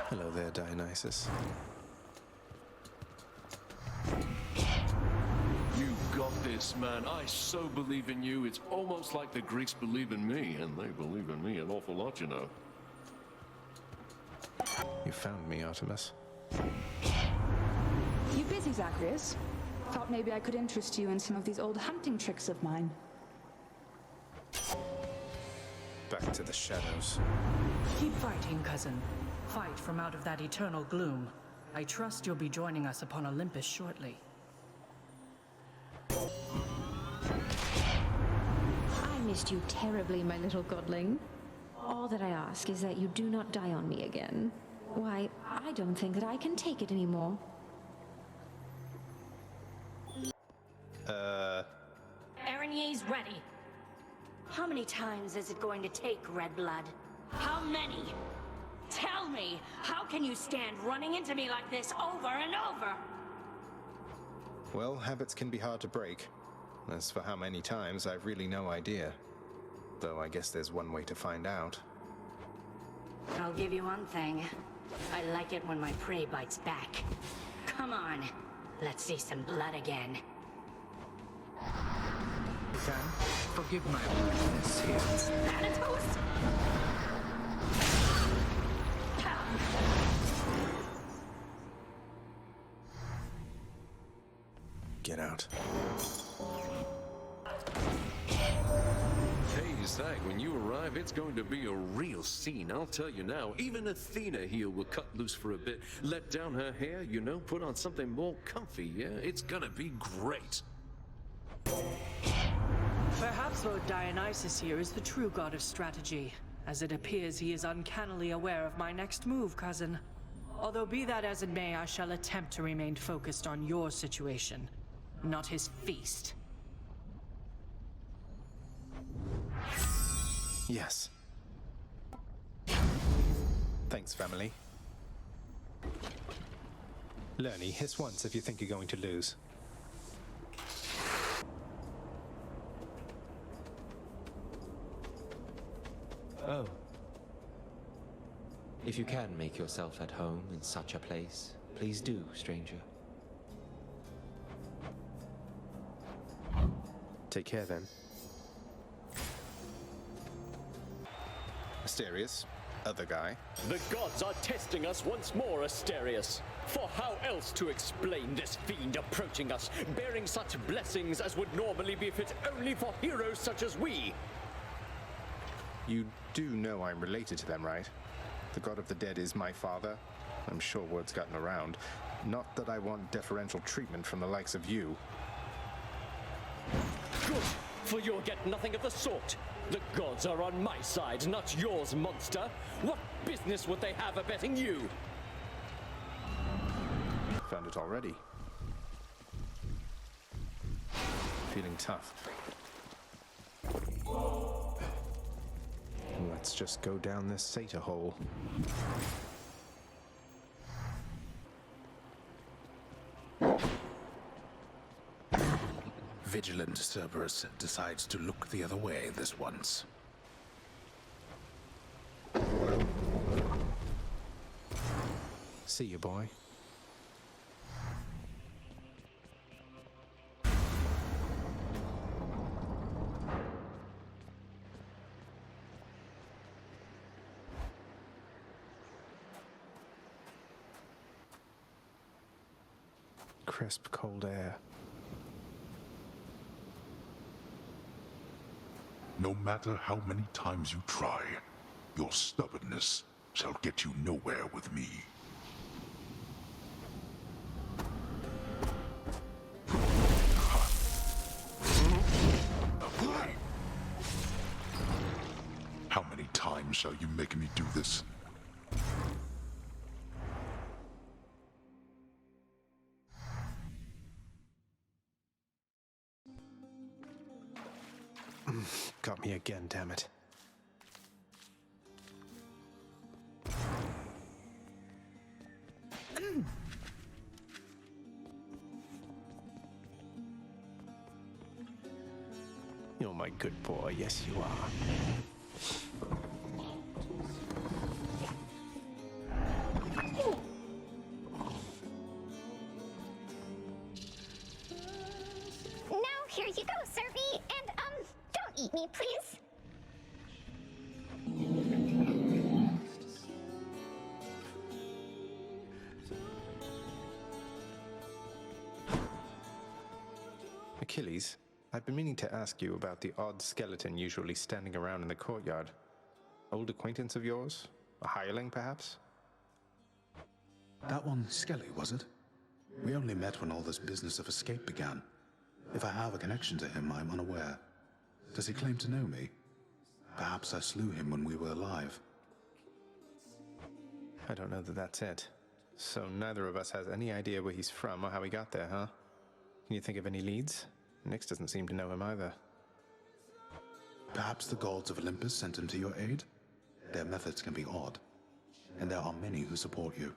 Hello there, Dionysus. You got this, man. I so believe in you. It's almost like the Greeks believe in me, and they believe in me an awful lot, you know. You found me, Artemis. You busy, Zacharias? Thought maybe I could interest you in some of these old hunting tricks of mine. Back to the shadows. Keep fighting, cousin. Fight from out of that eternal gloom. I trust you'll be joining us upon Olympus shortly. I missed you terribly, my little godling. All that I ask is that you do not die on me again. Why, I don't think that I can take it anymore. Erinier's ready. How many times is it going to take, Red Blood? How many? Tell me, how can you stand running into me like this over and over? Well, habits can be hard to break. As for how many times, I've really no idea. Though I guess there's one way to find out. I'll give you one thing. I like it when my prey bites back. Come on, let's see some blood again. Forgive my rudeness here. Thanatos! Get out. Hey, Zach, when you arrive, it's going to be a real scene, I'll tell you now. Even Athena here will cut loose for a bit, let down her hair, you know, put on something more comfy, yeah? It's gonna be great. Perhaps Lord Dionysus here is the true god of strategy, as it appears he is uncannily aware of my next move, cousin. Although be that as it may, I shall attempt to remain focused on your situation, not his feast. Yes. Thanks, family. Lerny, hiss once if you think you're going to lose. Oh. If you can make yourself at home in such a place, please do, stranger. Take care then. Asterius, other guy. The gods are testing us once more, Asterius. For how else to explain this fiend approaching us, bearing such blessings as would normally be fit only for heroes such as we? You do know I'm related to them, right? The god of the dead is my father. I'm sure word's gotten around. Not that I want deferential treatment from the likes of you. Good, for you'll get nothing of the sort. The gods are on my side, not yours, monster. What business would they have abetting you? Found it already. Feeling tough. Let's just go down this satyr hole. Vigilant Cerberus decides to look the other way this once. See you, boy. Crisp, cold air. No matter how many times you try, your stubbornness shall get you nowhere with me. How many times shall you make me do this? Got me again, damn it. You're my good boy, yes you are. me, please? Achilles, I've been meaning to ask you about the odd skeleton usually standing around in the courtyard. Old acquaintance of yours? A hireling, perhaps? That one Skelly, was it? We only met when all this business of escape began. If I have a connection to him, I'm unaware. Does he claim to know me? Perhaps I slew him when we were alive. I don't know that that's it. So neither of us has any idea where he's from or how he got there, huh? Can you think of any leads? Nyx doesn't seem to know him either. Perhaps the gods of Olympus sent him to your aid? Their methods can be odd, and there are many who support you.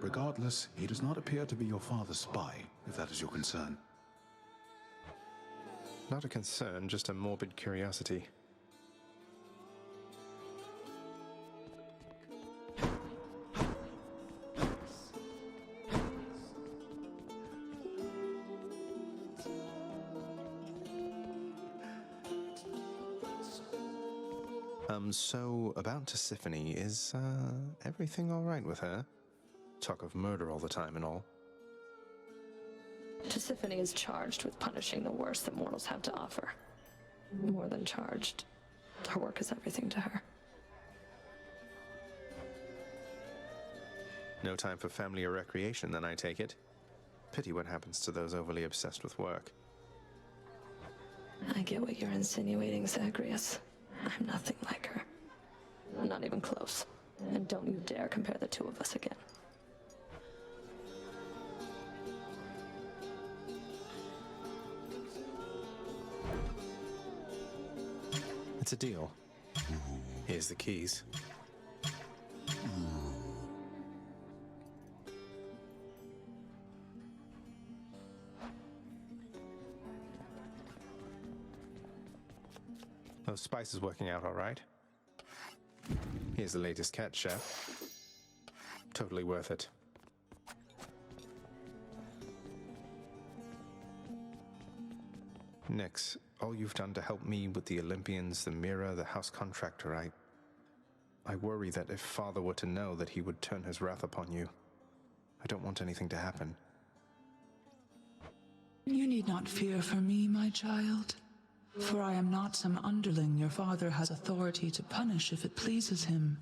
Regardless, he does not appear to be your father's spy, if that is your concern. Not a concern, just a morbid curiosity. So about Tisiphone, is, everything all right with her? Talk of murder all the time and all. Tisiphone is charged with punishing the worst that mortals have to offer. More than charged, her work is everything to her. No time for family or recreation, then, I take it. Pity what happens to those overly obsessed with work. I get what you're insinuating, Zagreus. I'm nothing like her. Not even close. And don't you dare compare the two of us again. It's a deal. Here's the keys. Those spices working out all right. Here's the latest cat chef. Totally worth it. Nyx, all you've done to help me with the Olympians, the mirror, the house contractor, I worry that if Father were to know that he would turn his wrath upon you. I don't want anything to happen. You need not fear for me, my child. For I am not some underling your father has authority to punish if it pleases him.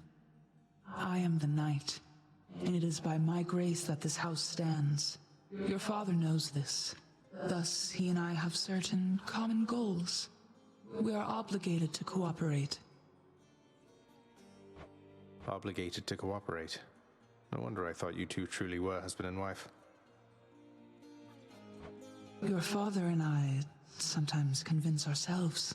I am the knight, and it is by my grace that this house stands. Your father knows this. Thus, he and I have certain common goals. We are obligated to cooperate. Obligated to cooperate? No wonder I thought you two truly were husband and wife. Your father and I sometimes convince ourselves.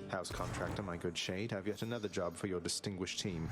House contractor, my good shade, have yet another job for your distinguished team.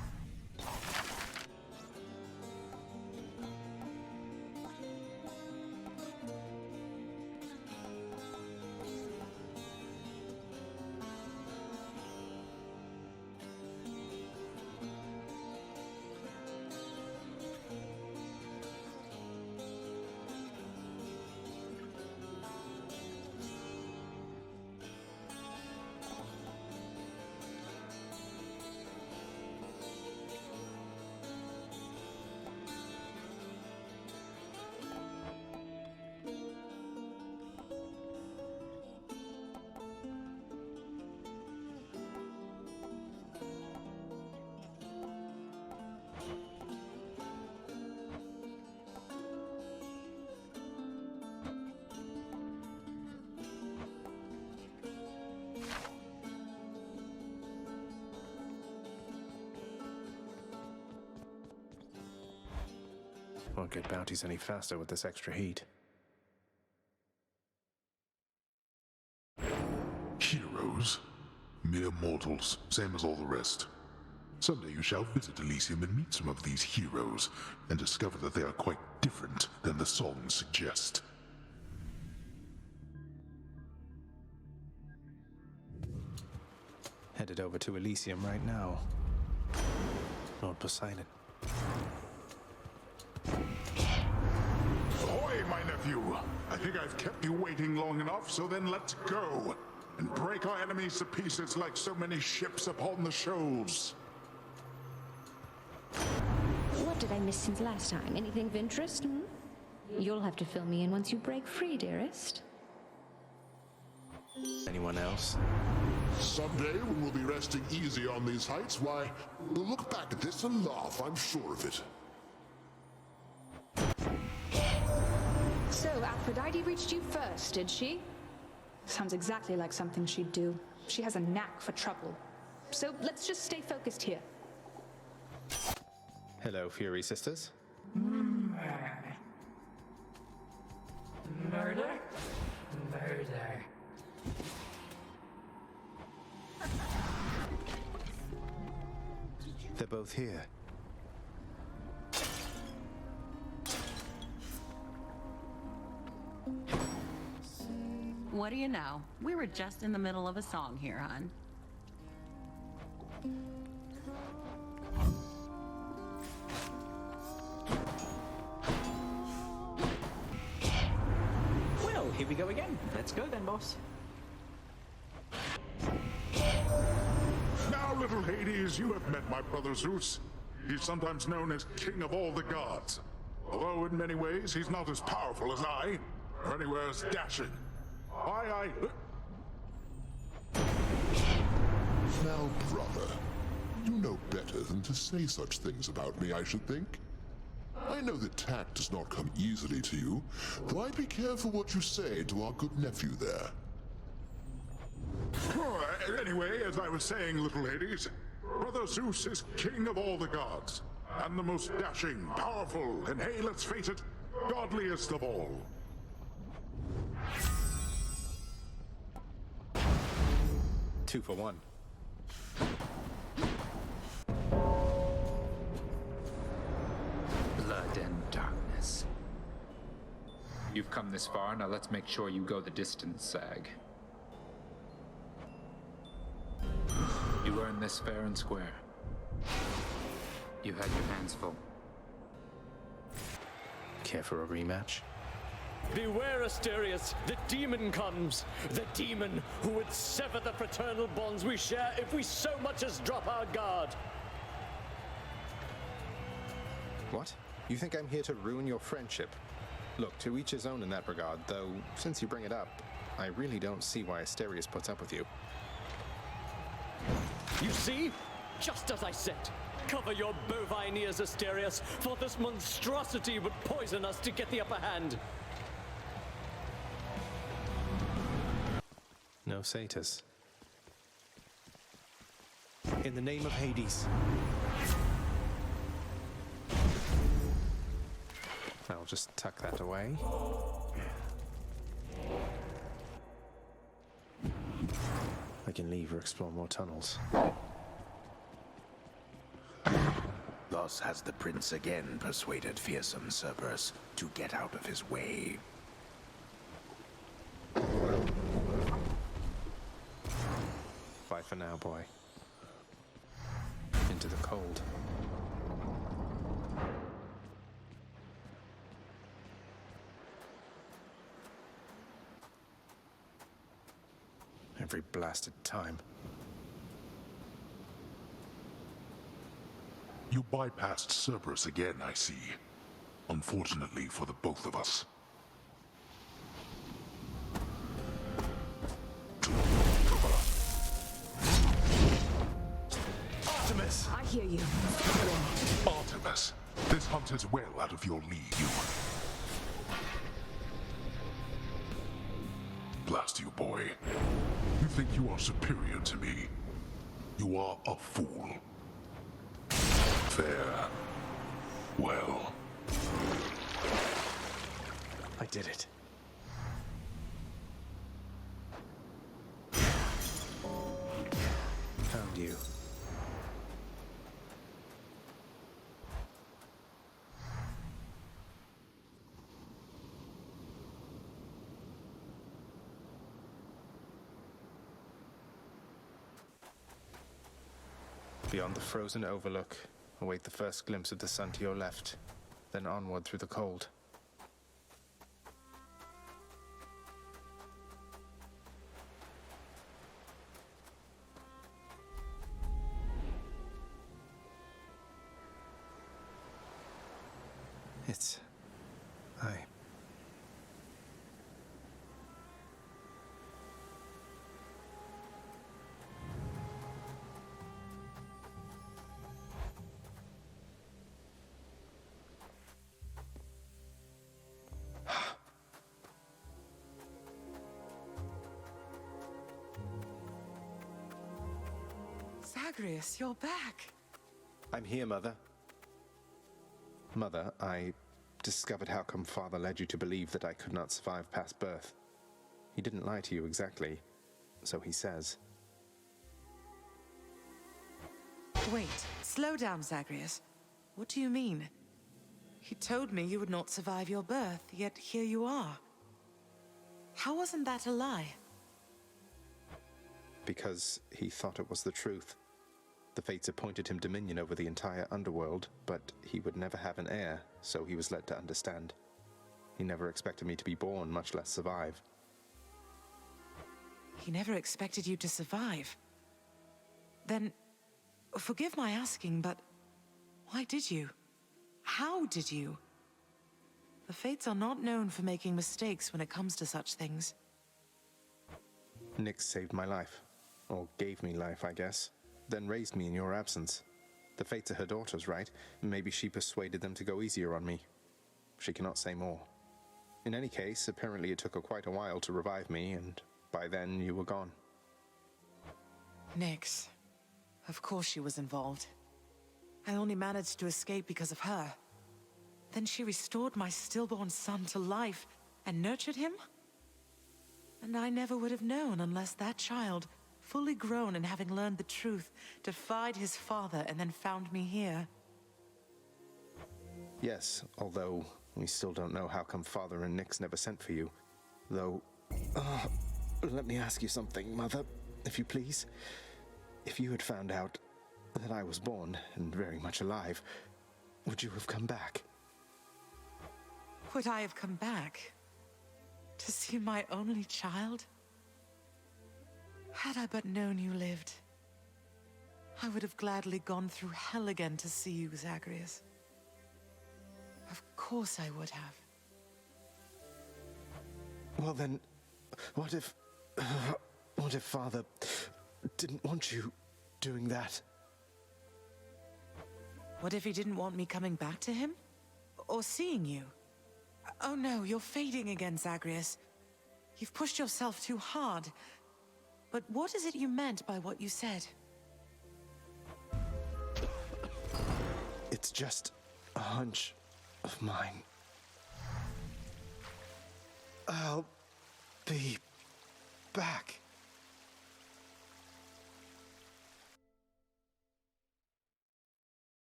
Won't get bounties any faster with this extra heat. Heroes? Mere mortals, same as all the rest. Someday you shall visit Elysium and meet some of these heroes, and discover that they are quite different than the songs suggest. Headed over to Elysium right now. Lord Poseidon. Ahoy, my nephew! I think I've kept you waiting long enough, so then let's go! And break our enemies to pieces like so many ships upon the shoals. What did I miss since last time? Anything of interest? Hmm? You'll have to fill me in once you break free, dearest. Anyone else? Someday, when we'll be resting easy on these heights, why, we'll look back at this and laugh, I'm sure of it. So, Aphrodite reached you first, did she? Sounds exactly like something she'd do. She has a knack for trouble. So, let's just stay focused here. Hello, Fury Sisters. Murder. Murder? They're both here. What do you know? We were just in the middle of a song here, hon. Well, here we go again. Let's go then, boss. Now, little Hades, you have met my brother Zeus. He's sometimes known as King of all the gods. Although in many ways he's not as powerful as I, or anywhere as dashing. Now, brother, you know better than to say such things about me, I should think. I know that tact does not come easily to you, though I'd be careful what you say to our good nephew there. Anyway, as I was saying, little Hades, Brother Zeus is king of all the gods, and the most dashing, powerful, and hey, let's face it, godliest of all. Two for one. Blood and darkness. You've come this far, now let's make sure you go the distance, Zag. You earned this fair and square. You had your hands full. Care for a rematch? Beware, Asterius, the demon comes. The demon who would sever the fraternal bonds we share if we so much as drop our guard. What? You think I'm here to ruin your friendship? Look, to each his own in that regard, though, since you bring it up, I really don't see why Asterius puts up with you. You see? Just as I said. Cover your bovine ears, Asterius, for this monstrosity would poison us to get the upper hand. No satyrs. In the name of Hades. I'll just tuck that away. I can leave or explore more tunnels. Thus has the prince again persuaded fearsome Cerberus to get out of his way. Bye for now, boy. Into the cold. Every blasted time. You bypassed Cerberus again, I see. Unfortunately for the both of us. Artemis! I hear you. Artemis, this hunt is well out of your league. Blast you, boy. You think you are superior to me? You are a fool. Fair. Well. I did it. Found you. Beyond the frozen overlook, await the first glimpse of the sun to your left, then onward through the cold. It's... Zagreus, you're back. I'm here, Mother. Mother, I discovered how come Father led you to believe that I could not survive past birth. He didn't lie to you exactly, so he says. Wait, slow down, Zagreus. What do you mean? He told me you would not survive your birth, yet here you are. How wasn't that a lie? Because he thought it was the truth. The fates appointed him dominion over the entire underworld, but he would never have an heir, so he was led to understand. He never expected me to be born, much less survive. He never expected you to survive. Then, forgive my asking, but why did you? How did you? The fates are not known for making mistakes when it comes to such things. Nyx saved my life. Or gave me life, I guess. Then raised me in your absence. The fates are her daughters, right? Maybe she persuaded them to go easier on me. She cannot say more. In any case, apparently it took her quite a while to revive me, and by then you were gone. Nyx. Of course she was involved. I only managed to escape because of her. Then she restored my stillborn son to life and nurtured him? And I never would have known unless that child, fully grown and having learned the truth, defied his father and then found me here. Yes, although we still don't know how come Father and Nyx never sent for you. Though, let me ask you something, Mother, if you please. If you had found out that I was born and very much alive, would you have come back? Would I have come back? To see my only child? Had I but known you lived, I would have gladly gone through hell again to see you, Zagreus. Of course I would have. Well then, what if Father didn't want you doing that? What if he didn't want me coming back to him? Or seeing you? Oh no, you're fading again, Zagreus. You've pushed yourself too hard. But what is it you meant by what you said? It's just a hunch of mine. I'll be back.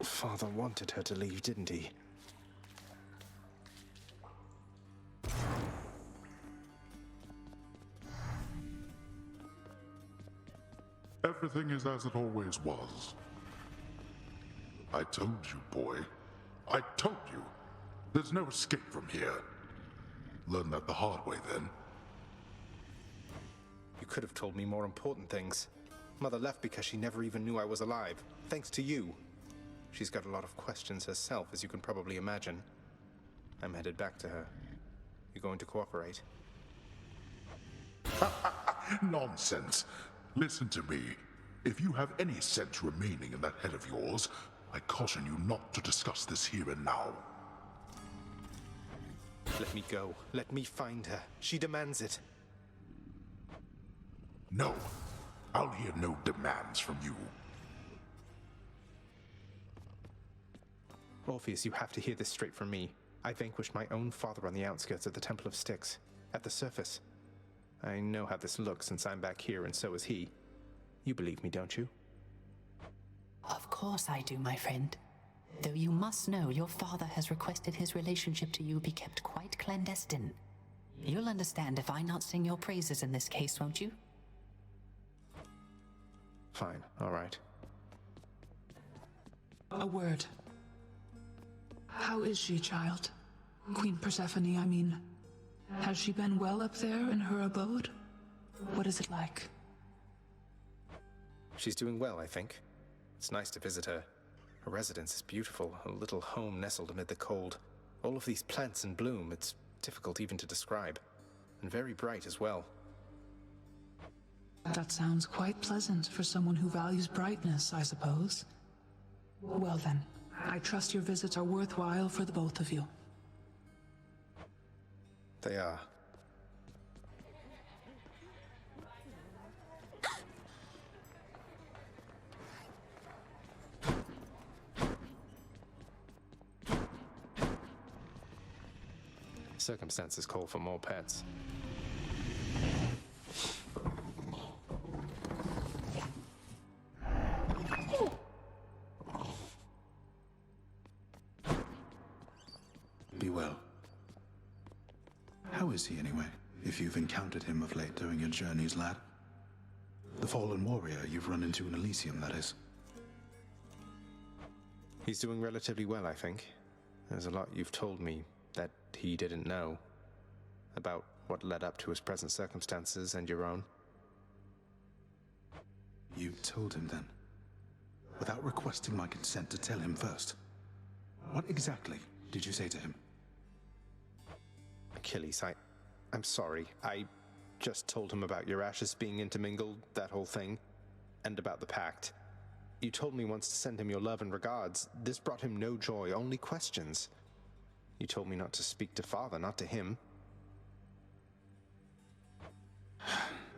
Father wanted her to leave, didn't he? Everything is as it always was. I told you, boy. I told you. There's no escape from here. Learn that the hard way, then. You could have told me more important things. Mother left because she never even knew I was alive, thanks to you. She's got a lot of questions herself, as you can probably imagine. I'm headed back to her. You going to cooperate? Nonsense. Listen to me. If you have any sense remaining in that head of yours, I caution you not to discuss this here and now. Let me go. Let me find her. She demands it. No. I'll hear no demands from you. Orpheus, you have to hear this straight from me. I vanquished my own father on the outskirts of the Temple of Styx, at the surface. I know how this looks since I'm back here, and so is he. You believe me, don't you? Of course I do, my friend. Though you must know your father has requested his relationship to you be kept quite clandestine. You'll understand if I not sing your praises in this case, won't you? Fine, all right. A word. How is she, child? Queen Persephone, I mean. Has she been well up there in her abode? What is it like? She's doing well, I think. It's nice to visit her. Her residence is beautiful, a little home nestled amid the cold. All of these plants in bloom, it's difficult even to describe. And very bright as well. That sounds quite pleasant for someone who values brightness, I suppose. Well then, I trust your visits are worthwhile for the both of you. They are. Circumstances call for more pets. Be well. How is he anyway, if you've encountered him of late during your journeys, lad? The fallen warrior you've run into in Elysium, that is. He's doing relatively well, I think. There's a lot you've told me that he didn't know. About what led up to his present circumstances and your own. You told him then? Without requesting my consent to tell him first? What exactly did you say to him? Achilles, I'm sorry. I just told him about your ashes being intermingled, that whole thing, and about the pact. You told me once to send him your love and regards. This brought him no joy, only questions. You told me not to speak to father, not to him.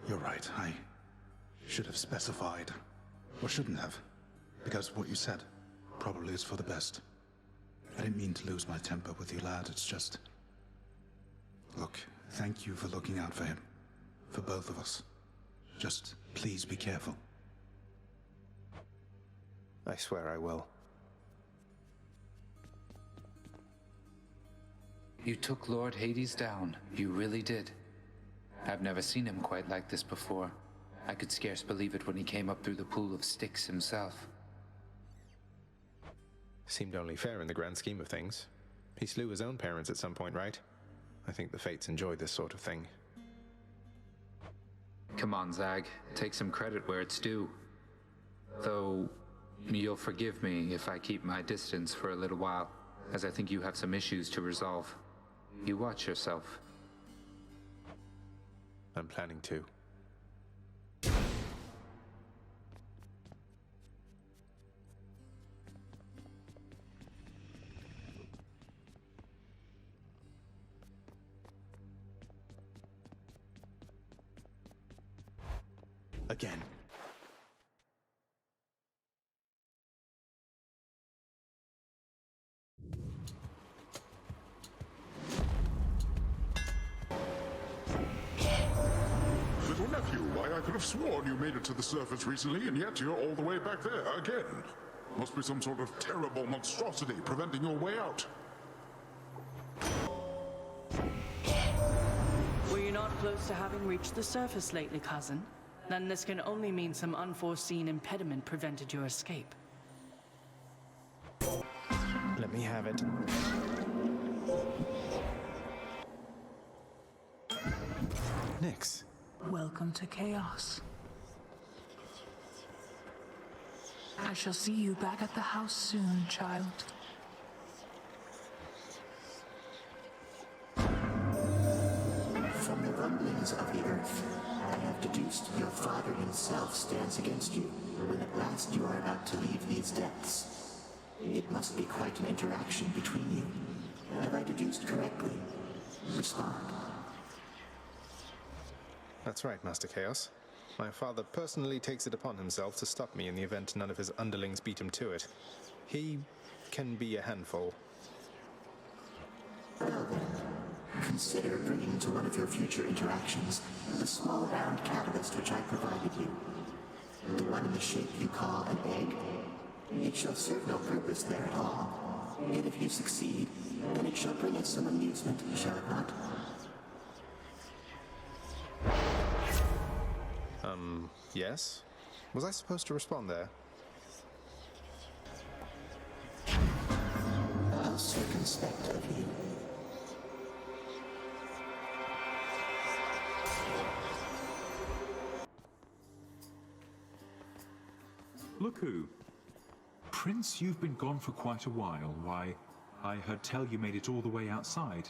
You're right, I should have specified. Or shouldn't have. Because what you said probably is for the best. I didn't mean to lose my temper with you, lad, it's just... Look, thank you for looking out for him. For both of us. Just please be careful. I swear I will. You took Lord Hades down. You really did. I've never seen him quite like this before. I could scarce believe it when he came up through the pool of sticks himself. Seemed only fair in the grand scheme of things. He slew his own parents at some point, right? I think the fates enjoy this sort of thing. Come on, Zag. Take some credit where it's due. Though, you'll forgive me if I keep my distance for a little while, as I think you have some issues to resolve. You watch yourself. I'm planning to. Again. Little nephew, why I could have sworn you made it to the surface recently, and yet you're all the way back there again. Must be some sort of terrible monstrosity preventing your way out. Were you not close to having reached the surface lately, cousin? Then this can only mean some unforeseen impediment prevented your escape. Let me have it. Nyx. Welcome to chaos. I shall see you back at the house soon, child. From the rumblings of the earth, I have deduced your father himself stands against you when at last you are about to leave these depths. It must be quite an interaction between you. Have I deduced correctly? Respond. That's right, Master Chaos. My father personally takes it upon himself to stop me in the event none of his underlings beat him to it. He can be a handful. Well then, consider bringing to one of your future interactions the small round catalyst which I provided you. The one in the shape you call an egg. It shall serve no purpose there at all. Yet if you succeed, then it shall bring us some amusement, shall it not? Yes? Was I supposed to respond there? How circumspect of you. Look who. Prince, you've been gone for quite a while. Why, I heard tell you made it all the way outside,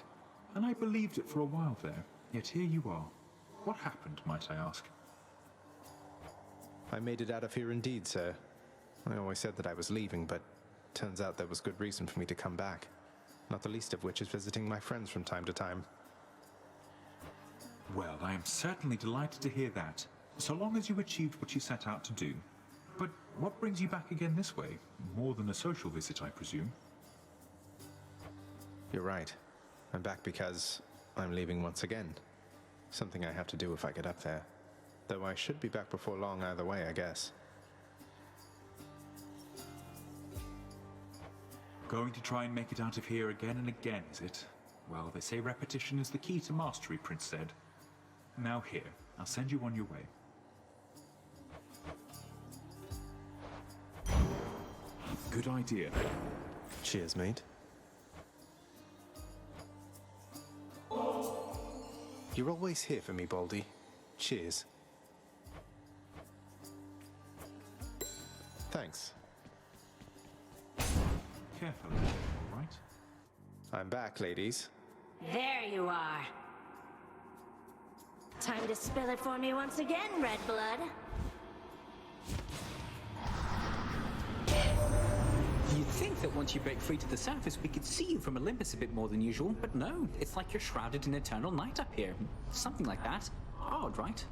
and I believed it for a while there. Yet here you are. What happened, might I ask? I made it out of here indeed, sir. I always said that I was leaving, but turns out there was good reason for me to come back. Not the least of which is visiting my friends from time to time. Well, I am certainly delighted to hear that, so long as you achieved what you set out to do. But what brings you back again this way? More than a social visit, I presume. You're right. I'm back because I'm leaving once again. Something I have to do if I get up there. Though I should be back before long either way, I guess. Going to try and make it out of here again and again, is it? Well, they say repetition is the key to mastery, Prince said. Now here, I'll send you on your way. Good idea. Cheers, mate. You're always here for me, Baldy. Cheers. Thanks. Careful, all right? I'm back, ladies. There you are. Time to spill it for me once again, Red Blood. You'd think that once you break free to the surface, we could see you from Olympus a bit more than usual, but no, it's like you're shrouded in eternal night up here. Something like that. Odd, right?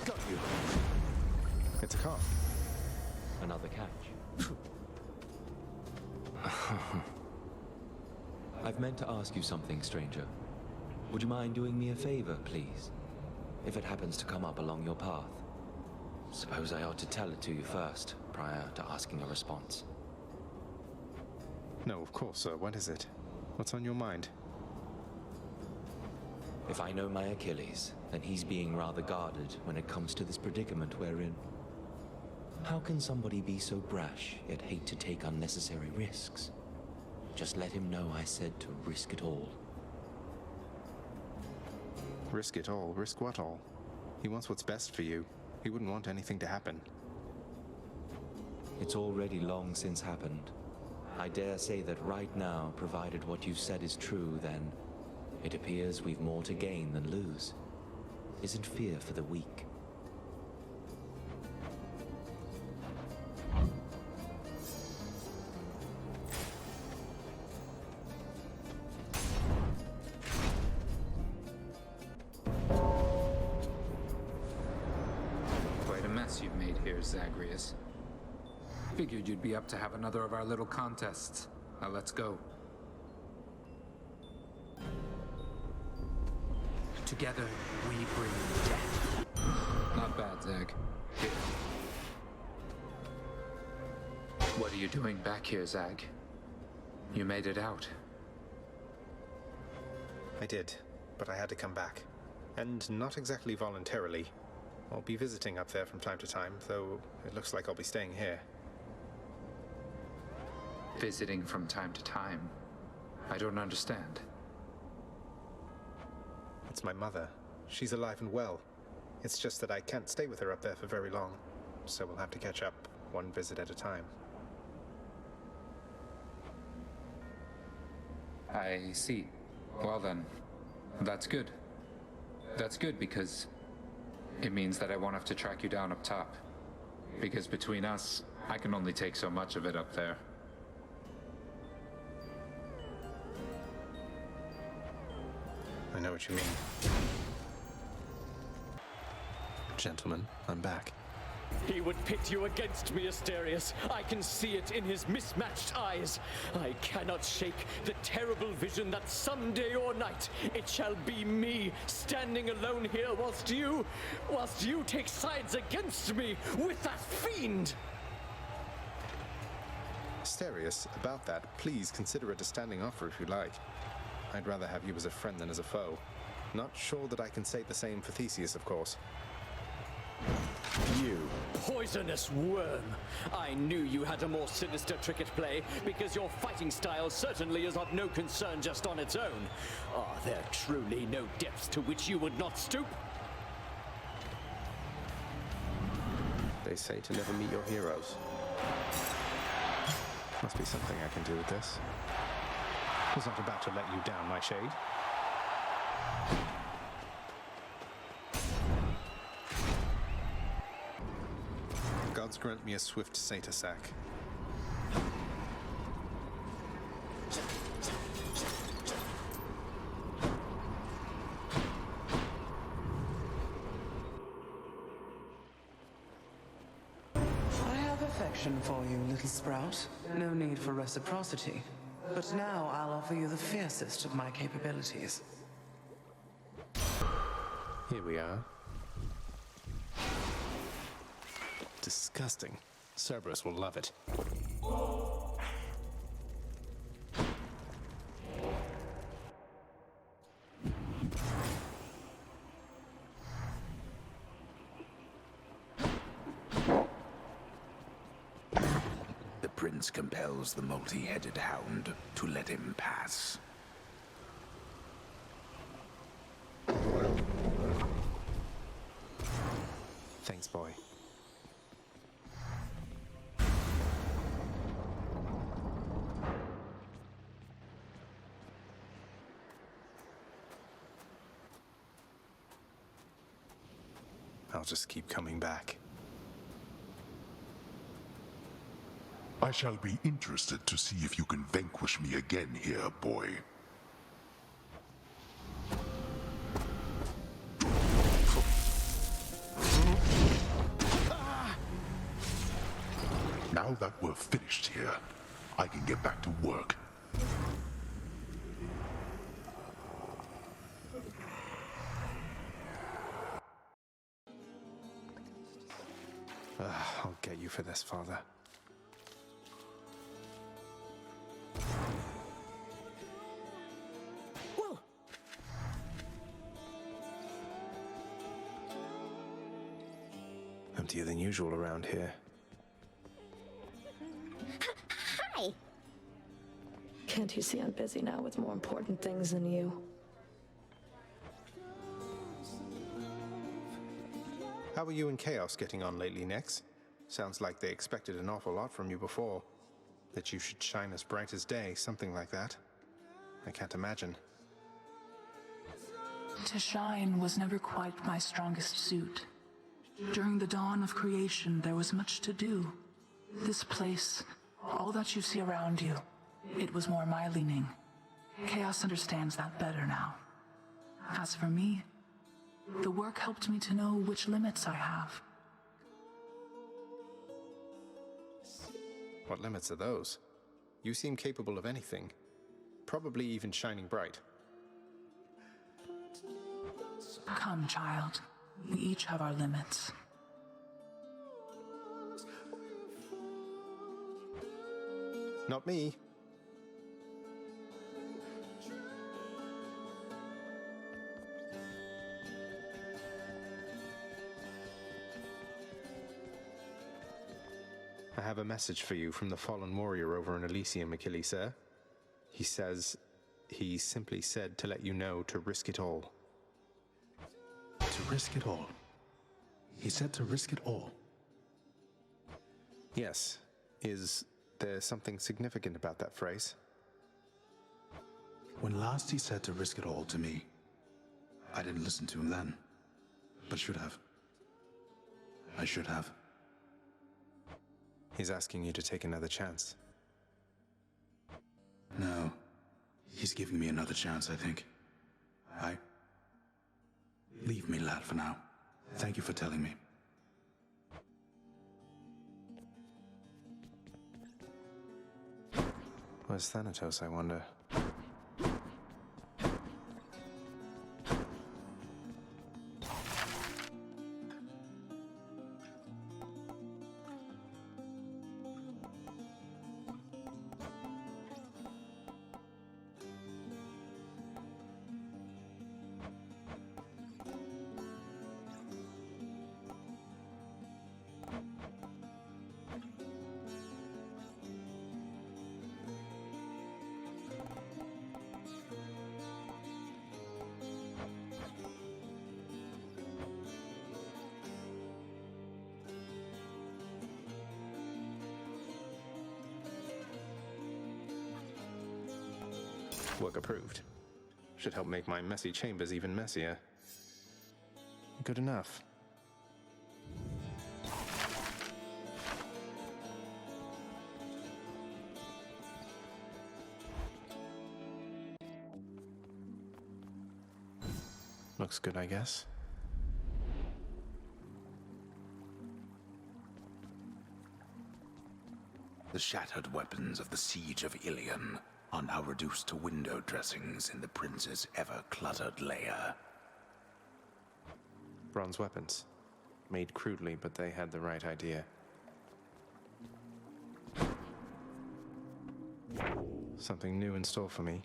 Got you. It's a car. Another catch. I've meant to ask you something, stranger. Would you mind doing me a favor, please? If it happens to come up along your path. Suppose I ought to tell it to you first, prior to asking a response. No, of course, sir. What is it? What's on your mind? If I know my Achilles, then he's being rather guarded when it comes to this predicament we're in. How can somebody be so brash, yet hate to take unnecessary risks? Just let him know I said to risk it all. Risk it all? Risk what all? He wants what's best for you. He wouldn't want anything to happen. It's already long since happened. I dare say that right now, provided what you've said is true, then it appears we've more to gain than lose. Isn't fear for the weak? Quite a mess you've made here, Zagreus. Figured you'd be up to have another of our little contests. Now let's go. Together, we bring death. Not bad, Zag. Here. What are you doing back here, Zag? You made it out. I did, but I had to come back. And not exactly voluntarily. I'll be visiting up there from time to time, though it looks like I'll be staying here. Visiting from time to time? I don't understand. It's my mother. She's alive and well. It's just that I can't stay with her up there for very long, so we'll have to catch up one visit at a time. I see. Well then, that's good. That's good because it means that I won't have to track you down up top. Because between us, I can only take so much of it up there. I know what you mean. Gentlemen, I'm back. He would pit you against me, Asterius. I can see it in his mismatched eyes. I cannot shake the terrible vision that someday or night it shall be me standing alone here whilst you take sides against me with that fiend. Asterius, about that, please consider it a standing offer if you like. I'd rather have you as a friend than as a foe. Not sure that I can say the same for Theseus, of course. You poisonous worm! I knew you had a more sinister trick at play, because your fighting style certainly is of no concern just on its own. Are there truly no depths to which you would not stoop? They say to never meet your heroes. Must be something I can do with this. Was not about to let you down, my shade. Gods grant me a swift satyr sack. I have affection for you, little sprout. No need for reciprocity. But now I'll offer you the fiercest of my capabilities. Here we are. Disgusting. Cerberus will love it. The prince compels the multi-headed hound to let him pass. Thanks, boy. I'll just keep coming back. I shall be interested to see if you can vanquish me again here, boy. Now that we're finished here, I can get back to work. I'll get you for this, father. Whoa! Emptier than usual around here. Hi! Can't you see I'm busy now with more important things than you? How are you and Chaos getting on lately, Nex? Sounds like they expected an awful lot from you before. That you should shine as bright as day, something like that. I can't imagine. To shine was never quite my strongest suit. During the dawn of creation, there was much to do. This place, all that you see around you, it was more my leaning. Chaos understands that better now. As for me, the work helped me to know which limits I have. What limits are those? You seem capable of anything. Probably even shining bright. Come, child. We each have our limits. Not me. I have a message for you from the fallen warrior over in Elysium, Achilles, sir. He simply said to let you know to risk it all. To risk it all? He said to risk it all? Yes. Is there something significant about that phrase? When last he said to risk it all to me, I didn't listen to him then, but should have. I should have. He's asking you to take another chance. No. He's giving me another chance, I think. Leave me, lad, for now. Thank you for telling me. Where's Thanatos, I wonder? Work approved. Should help make my messy chambers even messier. Good enough. Looks good, I guess. The shattered weapons of the siege of Ilion are now reduced to window dressings in the prince's ever-cluttered lair. Bronze weapons. Made crudely, but they had the right idea. Something new in store for me.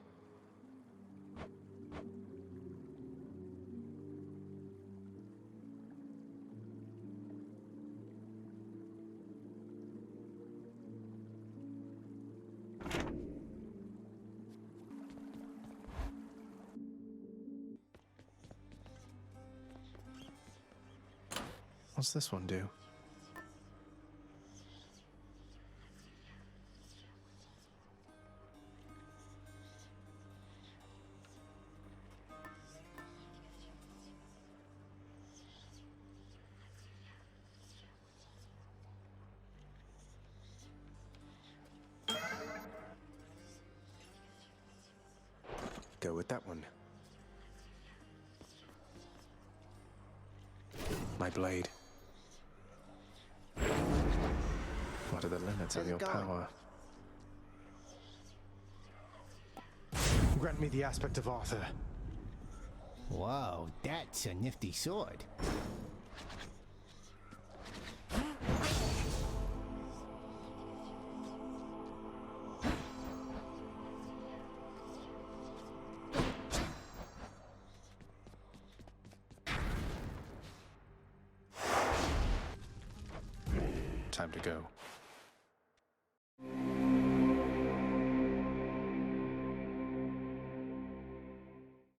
What's this one do? Go with that one. My blade. What are the limits of your power? Grant me the aspect of Arthur. Whoa, that's a nifty sword. Time to go.